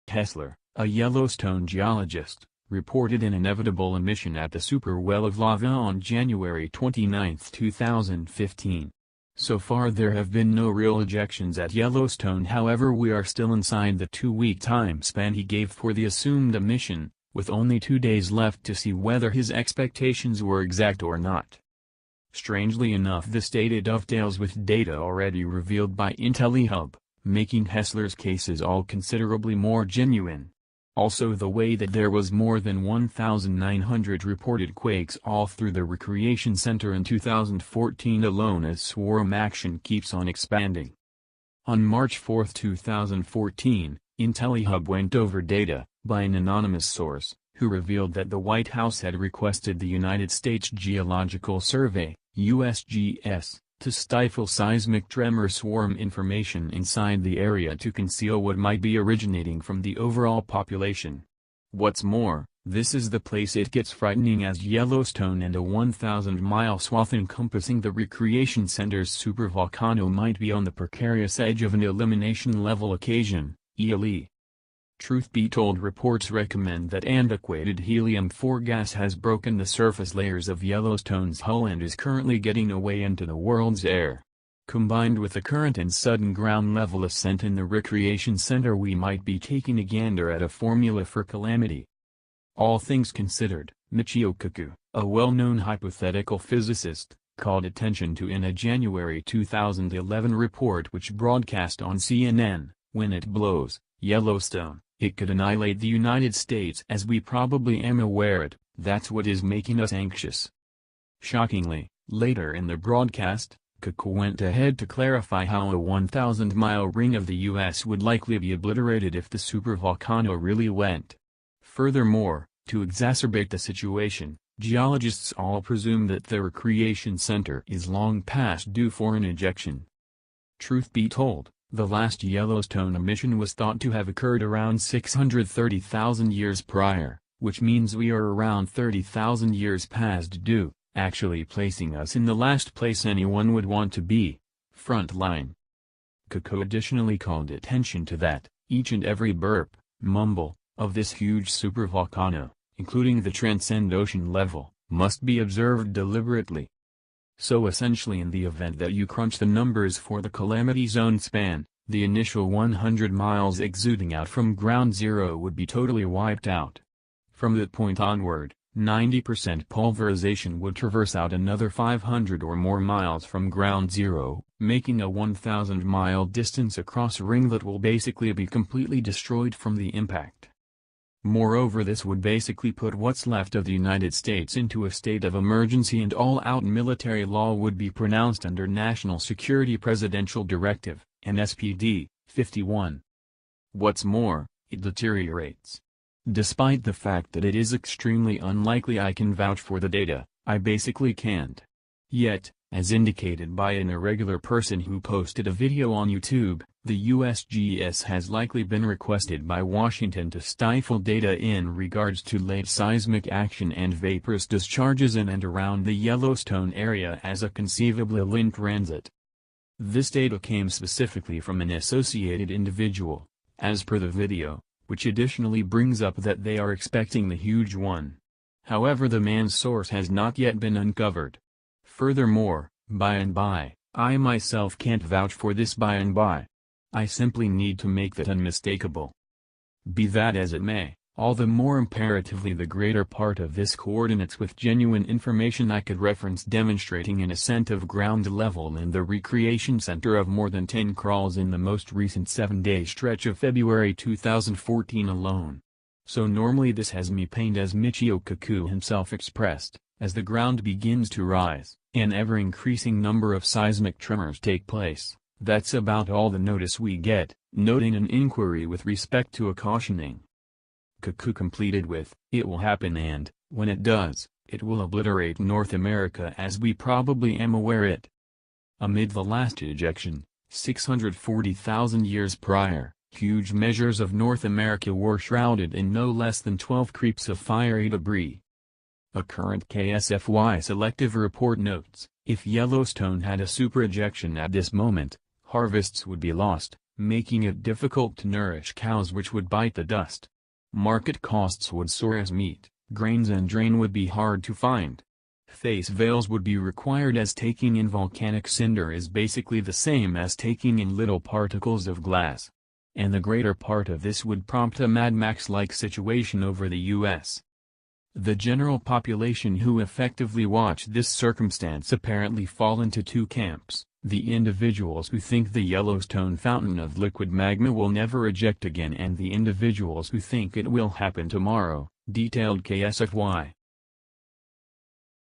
Kessler, a Yellowstone geologist, reported an inevitable emission at the superwell of lava on January 29, 2015. So far there have been no real ejections at Yellowstone, however we are still inside the 2-week time span he gave for the assumed emission, with only 2 days left to see whether his expectations were exact or not. Strangely enough, this data dovetails with data already revealed by IntelliHub, making Kessler's cases all considerably more genuine. Also the way that there was more than 1,900 reported quakes all through the recreation center in 2014 alone as swarm action keeps on expanding. On March 4, 2014, IntelliHub went over data, by an anonymous source, who revealed that the White House had requested the United States Geological Survey, USGS, to stifle seismic tremor swarm information inside the area to conceal what might be originating from the overall population. What's more, this is the place it gets frightening, as Yellowstone and a 1,000-mile swath encompassing the recreation center's supervolcano might be on the precarious edge of an elimination-level occasion, ELE. Truth be told, reports recommend that antiquated helium-4 gas has broken the surface layers of Yellowstone's hull and is currently getting away into the world's air. Combined with the current and sudden ground-level ascent in the recreation center, we might be taking a gander at a formula for calamity. All things considered, Michio Kaku, a well-known hypothetical physicist, called attention to in a January 2011 report which broadcast on CNN, "When it blows, Yellowstone, it could annihilate the United States as we probably am aware it, that's what is making us anxious." Shockingly, later in the broadcast, Kaku went ahead to clarify how a 1,000-mile ring of the U.S. would likely be obliterated if the supervolcano really went. Furthermore, to exacerbate the situation, geologists all presume that the recreation center is long past due for an ejection. Truth be told, the last Yellowstone emission was thought to have occurred around 630,000 years prior, which means we are around 30,000 years past due, actually placing us in the last place anyone would want to be, front line. Kaku additionally called attention to that, each and every burp, mumble, of this huge supervolcano, including the transcend ocean level, must be observed deliberately. So essentially, in the event that you crunch the numbers for the calamity zone span, the initial 100 miles exuding out from ground zero would be totally wiped out. From that point onward, 90% pulverization would traverse out another 500 or more miles from ground zero, making a 1,000-mile distance across ring that will basically be completely destroyed from the impact. Moreover, this would basically put what's left of the United States into a state of emergency, and all-out military law would be pronounced under National Security Presidential Directive, NSPD, 51. What's more, it deteriorates. Despite the fact that it is extremely unlikely I can vouch for the data, I basically can't. Yet, as indicated by an irregular person who posted a video on YouTube, the USGS has likely been requested by Washington to stifle data in regards to late seismic action and vaporous discharges in and around the Yellowstone area as a conceivable in transit. This data came specifically from an associated individual, as per the video, which additionally brings up that they are expecting the huge one. However, the man's source has not yet been uncovered. Furthermore, by and by, I myself can't vouch for this by and by. I simply need to make that unmistakable. Be that as it may, all the more imperatively the greater part of this coordinates with genuine information I could reference demonstrating an ascent of ground level in the recreation center of more than 10 crawls in the most recent 7-day stretch of February 2014 alone. So normally this has me pained, as Michio Kaku himself expressed, as the ground begins to rise, an ever-increasing number of seismic tremors take place. That's about all the notice we get, noting an inquiry with respect to a cautioning. Kaku completed with, "It will happen, and, when it does, it will obliterate North America as we probably am aware it." Amid the last ejection, 640,000 years prior, huge measures of North America were shrouded in no less than 12 creeps of fiery debris. A current KSFY selective report notes, if Yellowstone had a super ejection at this moment, harvests would be lost, making it difficult to nourish cows which would bite the dust. Market costs would soar as meat, grains and grain would be hard to find. Face veils would be required as taking in volcanic cinder is basically the same as taking in little particles of glass. And the greater part of this would prompt a Mad Max-like situation over the U.S. The general population who effectively watch this circumstance apparently fall into two camps: the individuals who think the Yellowstone fountain of liquid magma will never eject again, and the individuals who think it will happen tomorrow, detailed KSFY.